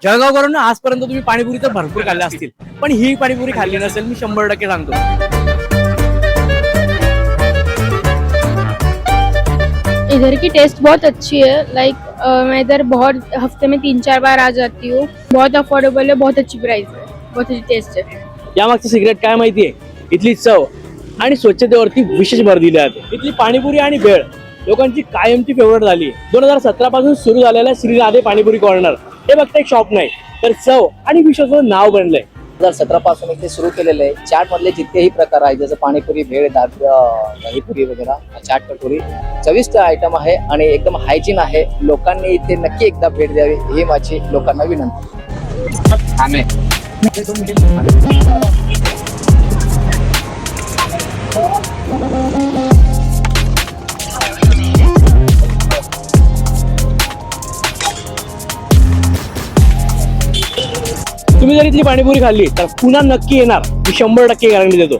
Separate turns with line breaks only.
जळगाववरून आजपर्यंत तुम्ही पाणीपुरी तर भरपूर खाल्ल्या असतील, पण ही पाणीपुरी खाल्ली नसेल, मी 100% सांगतो।
इधर की टेस्ट बहुत अच्छी है। लाइक मैं इधर बहुत हफ्ते में 3-4 बार आ जाती हूँ। बहुत अफोर्डेबल है, बहुत अच्छी प्राइस है, बहुत अच्छी टेस्ट है।
यामागचं सिक्रेट काय माहितीये? इथली चव आणि स्वच्छतेवरती विशेष भर दिली जाते। इथली पाणीपुरी आणि भेळ लोकांची कायमची फेवरेट झाली। 2017 पासून सुरू झालेला श्री राधे पाणीपुरी कॉर्नर हे फक्त एक शॉप नाही, तर चव आणि विश्वासाचं नाव बनलंय।
2017 पासून इथे सुरू केलेलं आहे। चाट मधले जितकेही प्रकार आहेत, जसं पाणीपुरी, भेळ, दहीपुरी वगैरे, चाट कटोरी, चविष्ट आयटम आहे आणि एकदम हायजीन आहे। लोकांनी इथे नक्की एकदा भेट द्यावी ही माझी लोकांना विनंती।
तुम्ही जर इथली पाणीपुरी खाल्ली तर पुन्हा नक्की येणार, मी 100% गॅरंटी देतो।